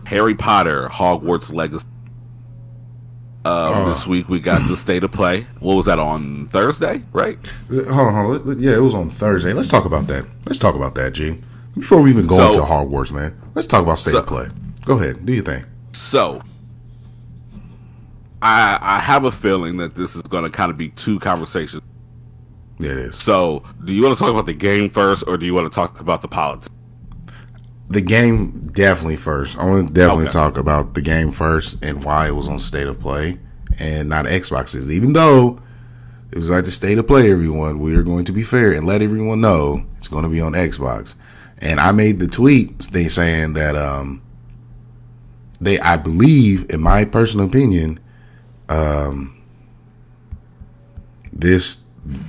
Harry Potter, Hogwarts Legacy. This week we got the state of play. What was that, on Thursday, right? Hold on. Yeah, it was on Thursday. Let's talk about that. G. Before we even go into Hogwarts, man, let's talk about state of play. Go ahead, do your thing. So, I have a feeling that this is going to kind of be two conversations. Yeah, it is. So, do you want to talk about the game first, or do you want to talk about the politics? The game definitely first. I want to definitely talk about the game first and why it was on state of play and not Xboxes. Even though it was like the state of play, everyone, we are going to be fair and let everyone know it's going to be on Xbox. And I made the tweet saying that I believe, in my personal opinion,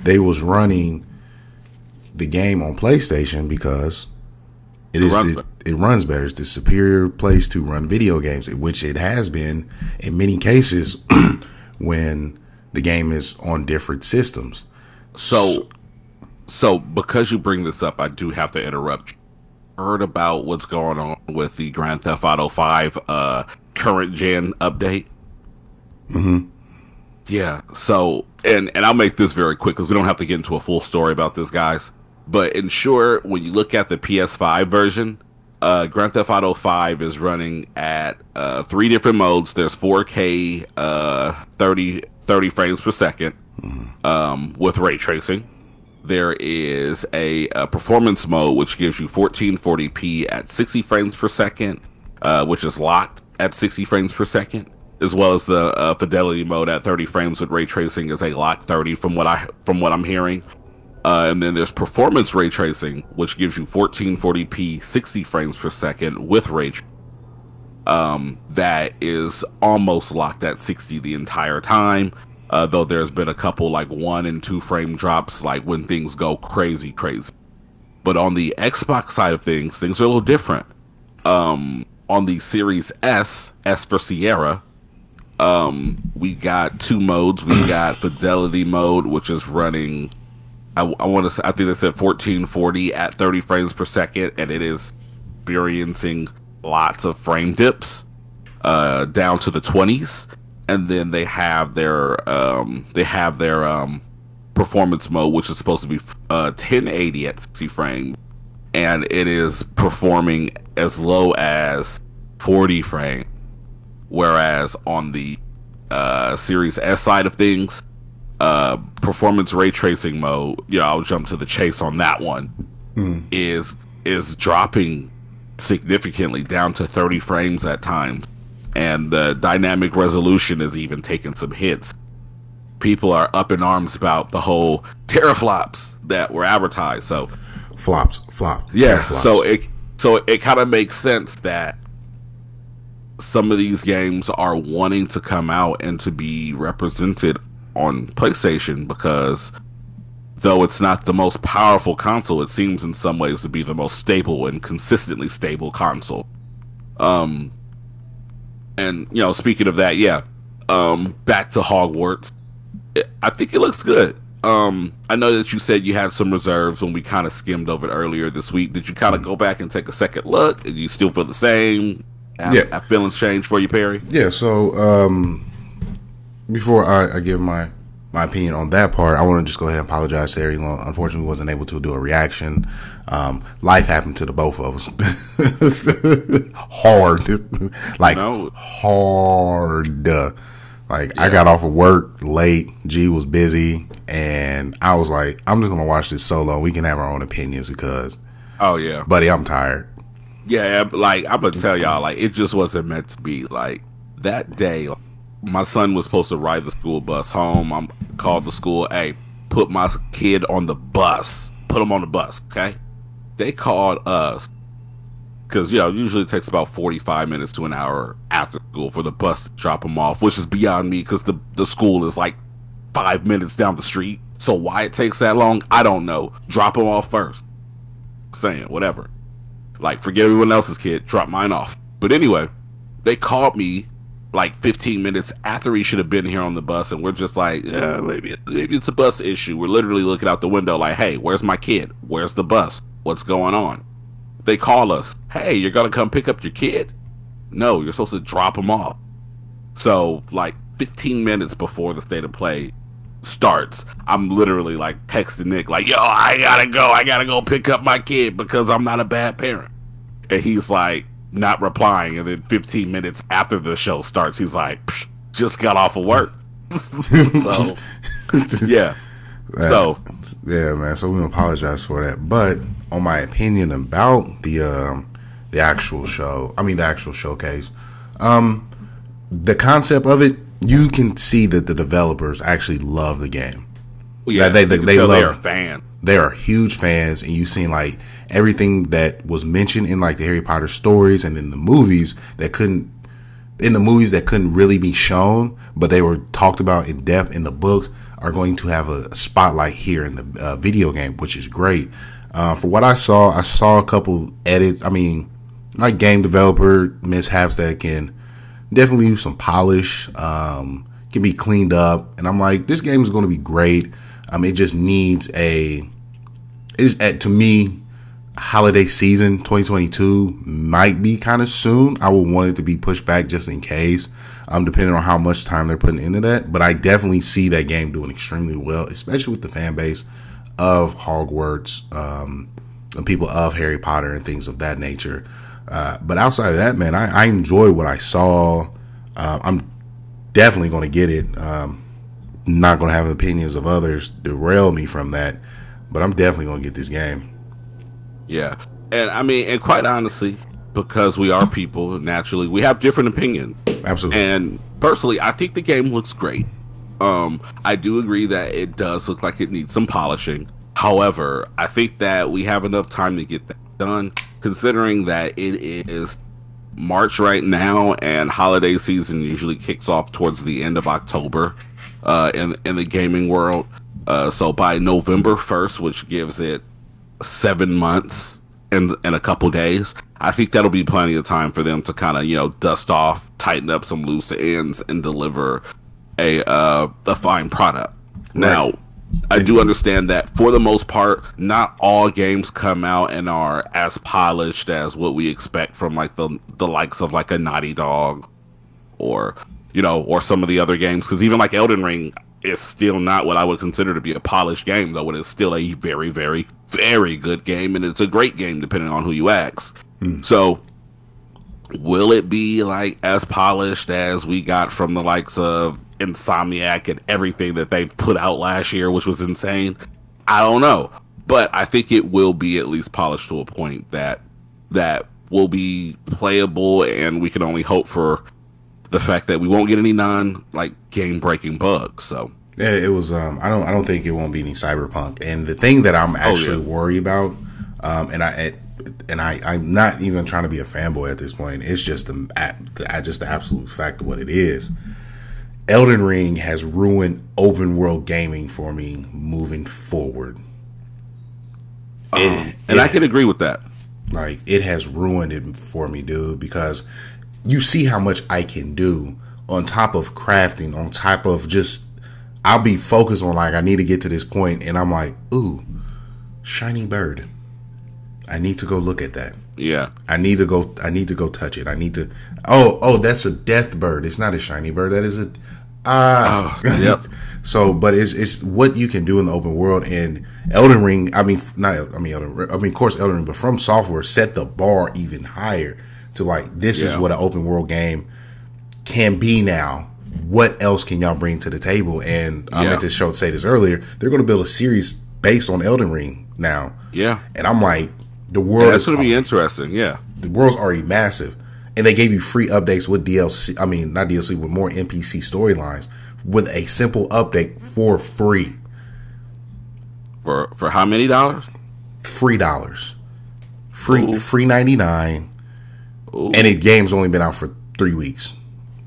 they was running the game on PlayStation because it runs better. It's the superior place to run video games, which it has been in many cases when the game is on different systems. So because you bring this up, I do have to interrupt you. Heard about what's going on with the Grand Theft Auto 5 current gen update? Mm-hmm. Yeah. So, and I'll make this very quick because we don't have to get into a full story about this, guys. But in short, when you look at the PS5 version, Grand Theft Auto 5 is running at 3 different modes. There's 4K, 30 frames per second, with ray tracing. There is a performance mode which gives you 1440p at 60 frames per second, which is locked at 60 frames per second, as well as the fidelity mode at 30 frames with ray tracing is a locked 30 from what I'm hearing. And then there's performance ray tracing, which gives you 1440p 60 frames per second with ray tracing. That is almost locked at 60 the entire time. Though there's been a couple like 1 and 2 frame drops, like when things go crazy. But on the Xbox side of things are a little different. On the Series S for Sierra, we got 2 modes. We got fidelity mode, which is running, I want to say, I think they said 1440 at 30 frames per second, and it is experiencing lots of frame dips down to the 20s. And then they have their performance mode, which is supposed to be 1080 at 60 frames, and it is performing as low as 40 frames. Whereas on the Series S side of things, performance ray tracing mode, I'll jump to the chase on that one, is dropping significantly down to 30 frames at times. And the dynamic resolution is even taking some hits. People are up in arms about the whole teraflops that were advertised. So flop. Yeah. Teraflops. So it kind of makes sense that some of these games are wanting to come out and to be represented on PlayStation, because though it's not the most powerful console, it seems in some ways to be the most stable and consistently stable console. And, speaking of that, back to Hogwarts. I think it looks good. I know that you said you had some reserves when we kind of skimmed over it earlier this week. Did you kind of go back and take a second look? And you still feel the same? Have feelings changed for you, Perry? Yeah, so before I give my opinion on that part, I want to just go ahead and apologize to everyone. Unfortunately, wasn't able to do a reaction. Life happened to the both of us. Hard. I got off of work late. G was busy. And I was like, I'm just going to watch this solo. We can have our own opinions because, oh, yeah, buddy, I'm tired. Yeah, I'm going to tell y'all, it just wasn't meant to be. That day, my son was supposed to ride the school bus home. I called the school, hey, put my kid on the bus. Put him on the bus, okay? They called us because, usually it takes about 45 minutes to an hour after school for the bus to drop him off, which is beyond me because the school is 5 minutes down the street. So why it takes that long, I don't know. Drop him off first. Saying, whatever. Forget everyone else's kid, drop mine off. But anyway, they called me 15 minutes after he should have been here on the bus, and we're just maybe it's a bus issue. We're literally looking out the window hey, where's my kid? Where's the bus? What's going on? They call us, hey, you're gonna come pick up your kid? no, you're supposed to drop them off. So, like 15 minutes before the state of play starts, I'm literally like texting Nick, like, yo, I gotta go pick up my kid because I'm not a bad parent. And he's like, not replying. And then 15 minutes after the show starts, he's like, just got off of work. So, yeah. Yeah, man. So we apologize for that. But on my opinion about the actual show, the actual showcase, the concept of it, you can see that the developers actually love the game. Well, yeah, they are fans. They are huge fans, and you've seen like everything that was mentioned in like the Harry Potter stories and in the movies that couldn't really be shown, but they were talked about in depth in the books, are going to have a spotlight here in the video game, which is great. For what I saw a couple edits. Like game developer mishaps that can definitely use some polish, can be cleaned up, and I'm like, this game is going to be great. It just needs to me, holiday season 2022 might be kind of soon. I would want it to be pushed back just in case, depending on how much time they're putting into that. But I definitely see that game doing extremely well, especially with the fan base of Hogwarts, and people of Harry Potter and things of that nature. But outside of that, man, I enjoy what I saw. I'm definitely going to get it. Not going to have opinions of others derail me from that, but I'm definitely going to get this game. Yeah. And quite honestly, because we are people, naturally, we have different opinions. Absolutely. And personally, I think the game looks great. I do agree that it does look like it needs some polishing. However, I think that we have enough time to get that done, considering that it is March right now, and holiday season usually kicks off towards the end of October in the gaming world. So by November 1st, which gives it 7 months and a couple days, I think that'll be plenty of time for them to kind of, dust off, tighten up some loose ends, and deliver a fine product. Right. Now, I do understand that for the most part, not all games come out and are as polished as what we expect from like the likes of like a Naughty Dog or some of the other games. Because even like Elden Ring is still not what I would consider to be a polished game, though it is still a very, very, very good game, and it's a great game depending on who you ask. So will it be like as polished as we got from the likes of Insomniac and everything that they've put out last year, which was insane? I don't know, but I think it will be at least polished to a point that will be playable, and we can only hope for the fact that we won't get any game breaking bugs. So yeah, it was. I don't think it won't be any Cyberpunk. And the thing that I'm actually worried about, I'm not even trying to be a fanboy at this point. It's just the absolute fact of what it is. Elden Ring has ruined open world gaming for me moving forward. And I can agree with that. Like, it has ruined it for me, dude, because you see how much I can do on top of crafting, on top of just, I'll be focused on like, I need to get to this point, and I'm like, ooh, shiny bird. I need to go look at that. Yeah. I need to go touch it. I need to, oh, that's a death bird. It's not a shiny bird. That is a, yep. So, but it's what you can do in the open world. And Elden Ring, of course Elden Ring, but From Software set the bar even higher to like, this is what an open world game can be now. What else can y'all bring to the table? And I meant this show to say this earlier. They're going to build a series based on Elden Ring now. Yeah. And I'm like, the world that's going to be interesting. Yeah. The world's already massive. And they gave you free updates with DLC. I mean, not DLC, with more NPC storylines with a simple update for free. For how many dollars? $3. Free 99. Ooh. And the game's only been out for 3 weeks.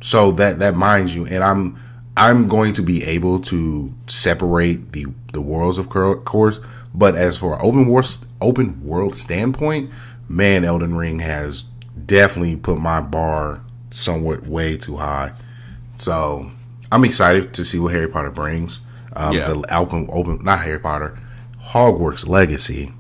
So that minds you, and I'm going to be able to separate the worlds, of course. But as for open world standpoint, man, Elden Ring has definitely put my bar somewhat way too high. So I'm excited to see what Harry Potter brings. The not Harry Potter, Hogwarts Legacy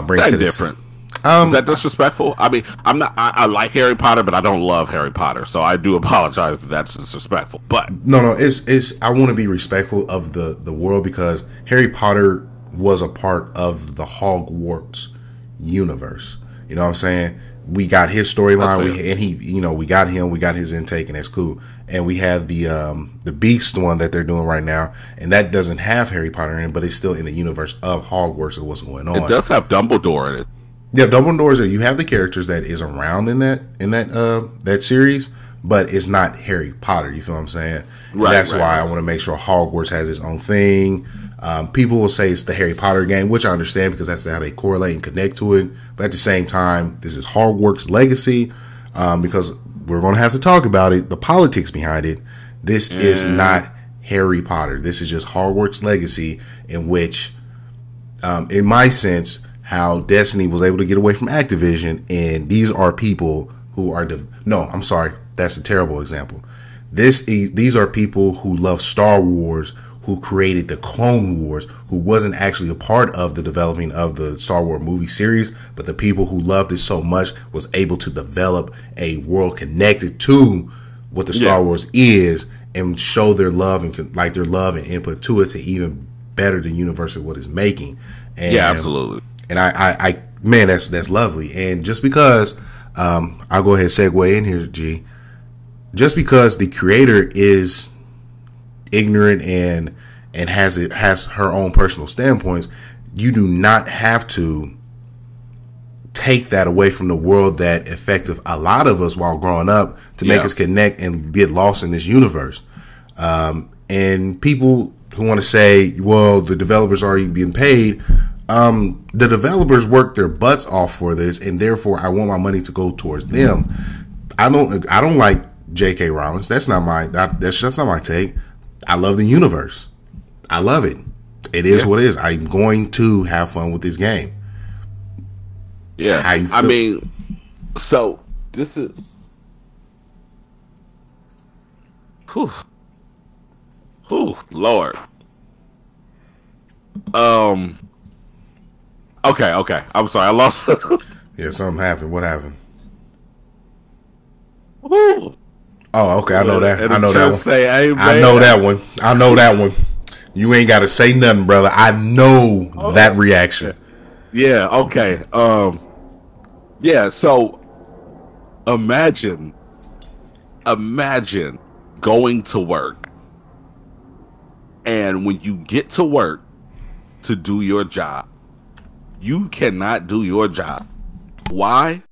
brings that's different. Is that disrespectful? I mean, I'm not. I like Harry Potter, but I don't love Harry Potter, so I do apologize if that's disrespectful. But no, it's. I want to be respectful of the world because Harry Potter was a part of the Hogwarts universe. You know what I'm saying? We got his storyline, we got him, we got his intake, and that's cool. And we have the Beast one that they're doing right now, and that doesn't have Harry Potter in it, but it's still in the universe of Hogwarts and what's going on. It does have Dumbledore in it. Yeah, Dumbledore's there. You have the characters that is around in that series, but it's not Harry Potter. You feel what I'm saying? Right. That's why I want to make sure Hogwarts has its own thing. People will say it's the Harry Potter game, which I understand because that's how they correlate and connect to it. But at the same time, this is Hogwarts legacy because we're going to have to talk about it, the politics behind it. This is not Harry Potter. This is just Hogwarts legacy in which, in my sense, how Destiny was able to get away from Activision. And these are people who are... No, I'm sorry. That's a terrible example. These are people who love Star Wars, who created the Clone Wars, who wasn't actually a part of the developing of the Star Wars movie series, but the people who loved it so much was able to develop a world connected to what the Star Wars is and show their love and like their love and input to it to even better the universe of what it's making. And, yeah, absolutely. And I man, that's lovely. And just because I'll go ahead and segue in here, G. Just because the creator is ignorant and has her own personal standpoints, you do not have to take that away from the world that affected a lot of us while growing up to make us connect and get lost in this universe. And people who want to say, well, the developers are already being paid. The developers work their butts off for this, and therefore I want my money to go towards them. I don't like J.K. Rowling. That's not my take. I love the universe. I love it. It is what it is. I'm going to have fun with this game. Yeah. I mean, so this is... Lord. Okay. I'm sorry. I lost... Yeah, something happened. What happened? Woo. Oh, okay. I know that. I know that one. Say, hey, I know that one. I know that one. You ain't got to say nothing, brother. I know that reaction. Yeah. Okay. Yeah. So, imagine going to work, and when you get to work to do your job, you cannot do your job. Why?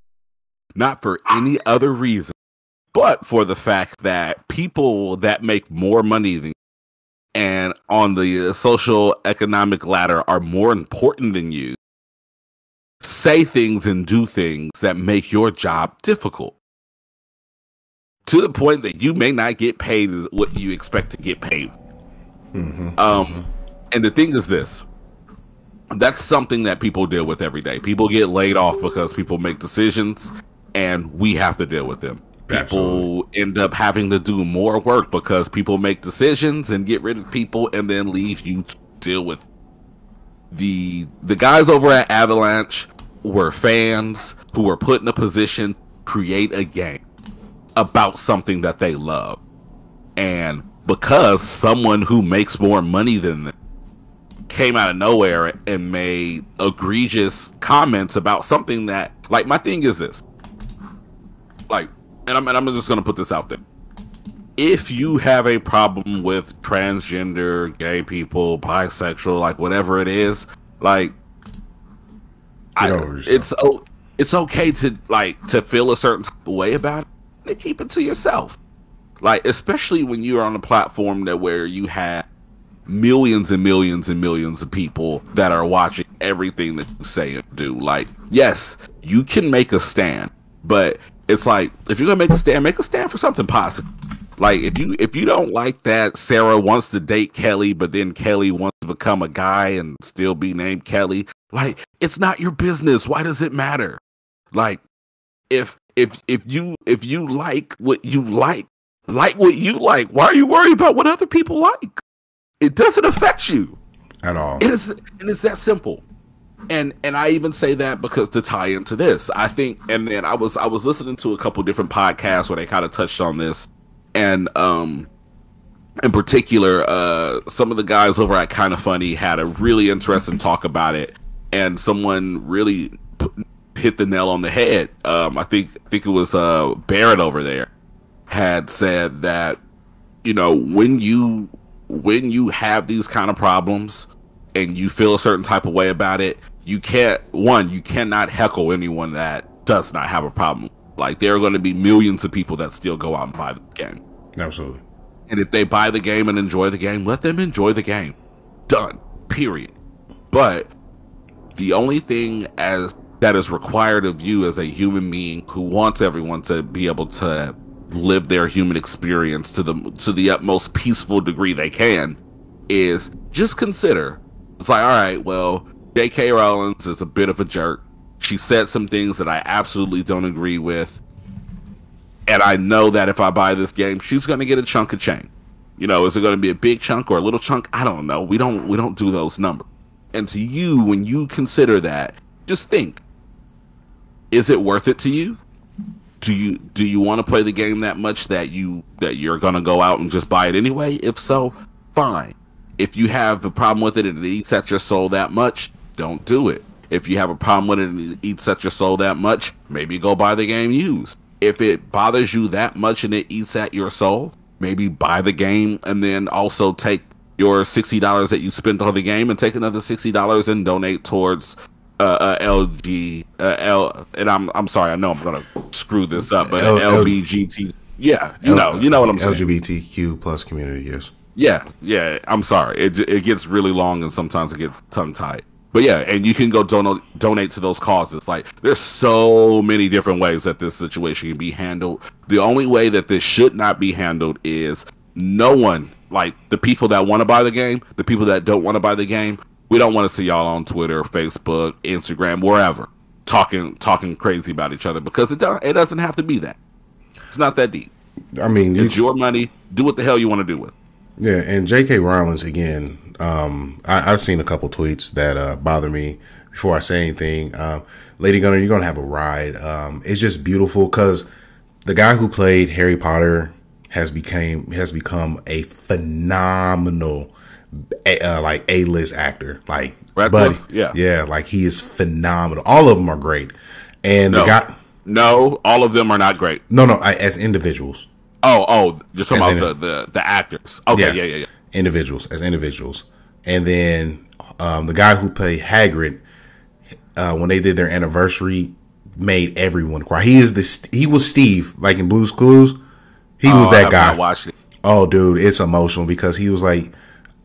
Not for any other reason, but for the fact that people that make more money than you and on the social economic ladder are more important than you say things and do things that make your job difficult to the point that you may not get paid what you expect to get paid. And the thing is this. That's something that people deal with every day. People get laid off because people make decisions, and we have to deal with them. People end up having to do more work because people make decisions and get rid of people and then leave you to deal with. The guys over at Avalanche were fans who were put in a position to create a game about something that they love. And because someone who makes more money than them came out of nowhere and made egregious comments about something that, like, my thing is this, like, and I'm just gonna put this out there. If you have a problem with transgender, gay people, bisexual, like whatever it is, like, it's okay to feel a certain type of way about it and keep it to yourself. Like, especially when you're on a platform where you have millions and millions and millions of people that are watching everything that you say and do. Like, yes, you can make a stand, but it's like, if you're gonna make a stand for something positive. Like, if you don't like that Sarah wants to date Kelly, but then Kelly wants to become a guy and still be named Kelly, like, it's not your business. Why does it matter? Like, if you like what you like what you like, why are you worried about what other people like? It doesn't affect you at all. And it's that simple. And I even say that because to tie into this, I think, and then I was listening to a couple different podcasts where they kind of touched on this, and in particular, some of the guys over at Kind of Funny had a really interesting talk about it, and someone really hit the nail on the head. I think it was Barrett over there had said that, you know, when you have these kind of problems and you feel a certain type of way about it, you cannot heckle anyone that does not have a problem. Like, there are going to be millions of people that still go out and buy the game. Absolutely. And if they buy the game and enjoy the game, let them enjoy the game. Done. Period. But the only thing that is required of you as a human being who wants everyone to be able to live their human experience to the utmost peaceful degree they can is just consider. It's like, all right, well, J.K. Rowling is a bit of a jerk. She said some things that I absolutely don't agree with. And I know that if I buy this game, she's going to get a chunk of change. You know, is it going to be a big chunk or a little chunk? I don't know. We don't do those numbers. And to you, when you consider that, just think, is it worth it to you? Do you want to play the game that much that you're going to go out and just buy it anyway? If so, fine. If you have a problem with it and it eats at your soul that much, don't do it. If you have a problem with it and it eats at your soul that much, maybe go buy the game used. If it bothers you that much and it eats at your soul, maybe buy the game and then also take your $60 that you spent on the game and take another $60 and donate towards LG and I'm sorry, I know I'm gonna screw this up, but LBGT, yeah, you know what I'm saying. LGBTQ plus community, yes. Yeah. I'm sorry, it gets really long and sometimes it gets tongue tied. But yeah, and you can go donate to those causes. Like, there's so many different ways that this situation can be handled. The only way that this should not be handled is no one, like the people that want to buy the game, the people that don't want to buy the game. We don't want to see y'all on Twitter, Facebook, Instagram, wherever, talking crazy about each other, because it doesn't have to be that. It's not that deep. I mean, it's your money. Do what the hell you want to do with it. Yeah, and J.K. Rowling, again, I've seen a couple tweets that bother me before I say anything. Lady Gunner, you're going to have a ride. It's just beautiful because the guy who played Harry Potter has become a phenomenal like A-list actor, like buddy, yeah, like he is phenomenal. All of them are great, and all of them are not great. As individuals. Oh, you're talking about the actors. Okay, yeah. Individuals, and then the guy who played Hagrid, when they did their anniversary, made everyone cry. He was Steve, like in Blue's Clues. He was that guy. I watched it. Oh, dude, it's emotional because he was like,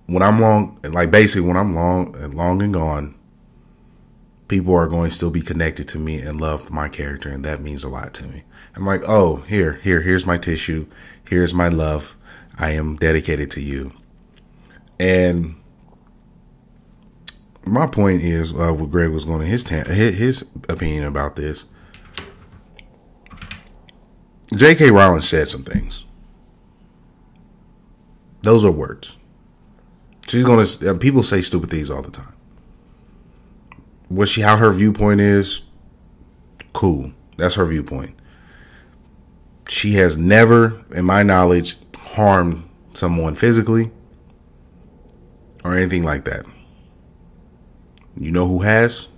when I'm long and gone, people are going to still be connected to me and love my character, and that means a lot to me. I'm like, oh, here's my tissue, here's my love. I am dedicated to you. And my point is, what Greg was going to his opinion about this. J.K. Rowling said some things. Those are words. She's going to, people say stupid things all the time. How her viewpoint is, cool. That's her viewpoint. She has never, in my knowledge, harmed someone physically or anything like that. You know who has?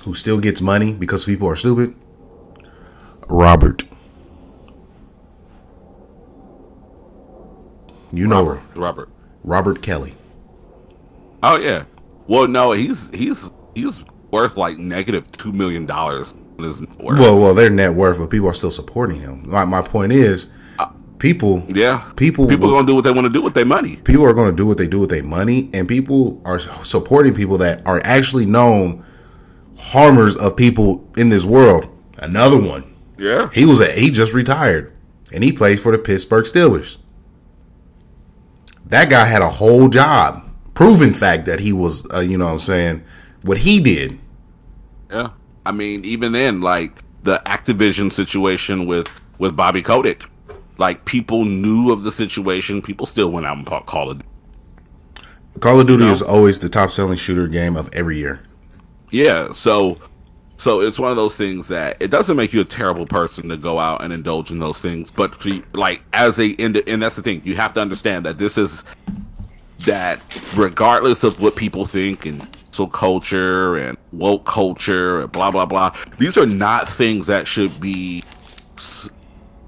Who still gets money because people are stupid? Robert. You know Robert Kelly. Oh yeah. Well, no, he's worth like negative $2 million in his net worth. Well, their net worth, but people are still supporting him. My point is, people are going to do what they want to do with their money. People are going to do what they do with their money, and people are supporting people that are actually known harmers of people in this world. Another one. Yeah. He just retired, and he plays for the Pittsburgh Steelers. That guy had a whole job. Proven fact that he was, you know what I'm saying, what he did. Yeah. I mean, even then, like the Activision situation with Bobby Kotick, like people knew of the situation. People still went out and bought Call of Duty. Call of Duty is always the top selling shooter game of every year. Yeah, so it's one of those things that it doesn't make you a terrible person to go out and indulge in those things, but like as and that's the thing, you have to understand that this is that regardless of what people think and so culture and woke culture and blah blah blah, these are not things that should be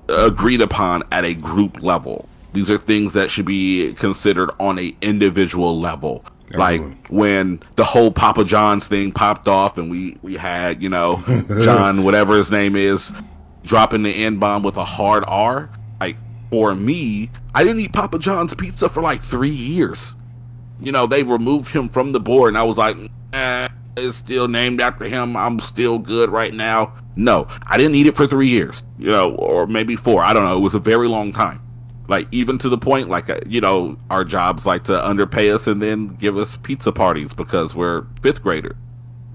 agreed upon at a group level. These are things that should be considered on a individual level. Like when the whole Papa John's thing popped off and we had, you know, John, whatever his name is, dropping the N-bomb with a hard R. Like, for me, I didn't eat Papa John's pizza for like 3 years. You know, they removed him from the board and I was like, it's still named after him. I'm still good right now. No, I didn't eat it for 3 years, you know, or maybe 4. I don't know. It was a very long time. Like, even to the point, like, you know, our jobs like to underpay us and then give us pizza parties because we're 5th graders.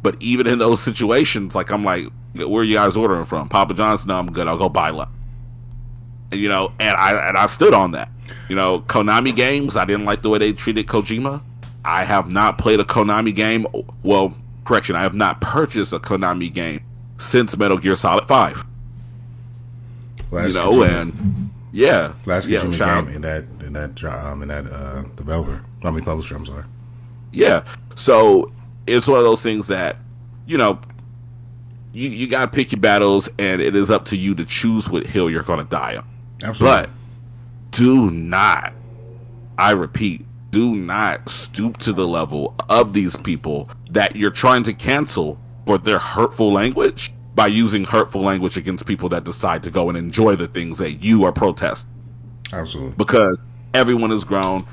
But even in those situations, like, I'm like, where are you guys ordering from? Papa John's? No, I'm good. I'll go buy lunch. You know, and I stood on that. You know, Konami games, I didn't like the way they treated Kojima. I have not played a Konami game. Well, correction, I have not purchased a Konami game since Metal Gear Solid 5. Last you know, Kojima. and yeah, last Kojima game in that developer. I mean, publisher. I'm sorry. Yeah, so it's one of those things that, you know, you gotta pick your battles, and it is up to you to choose what hill you're gonna die on. Absolutely. But do not, I repeat, do not stoop to the level of these people that you're trying to cancel for their hurtful language by using hurtful language against people that decide to go and enjoy the things that you are protesting. Absolutely. Because everyone is grown,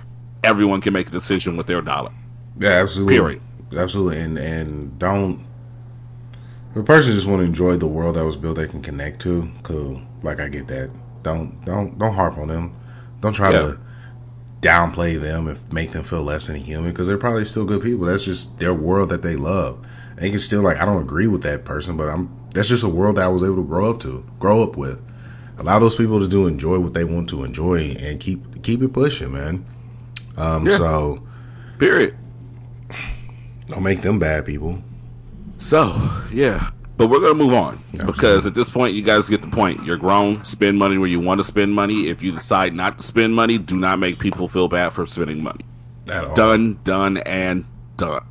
everyone can make a decision with their dollar. Yeah, absolutely. Period. Absolutely. And don't, if a person just want to enjoy the world that was built they can connect to, cool. Like, I get that. Don't harp on them. Don't try to downplay them and make them feel less than a human, because they're probably still good people. That's just their world that they love. They can still, like, I don't agree with that person, but that's just a world that I was able to grow up with. Allow those people to enjoy what they want to enjoy and keep it pushing, man. So period. Don't make them bad people. So, yeah. But we're going to move on. Absolutely. Because at this point, you guys get the point. You're grown. Spend money where you want to spend money. If you decide not to spend money, do not make people feel bad for spending money. At all. Done, and done.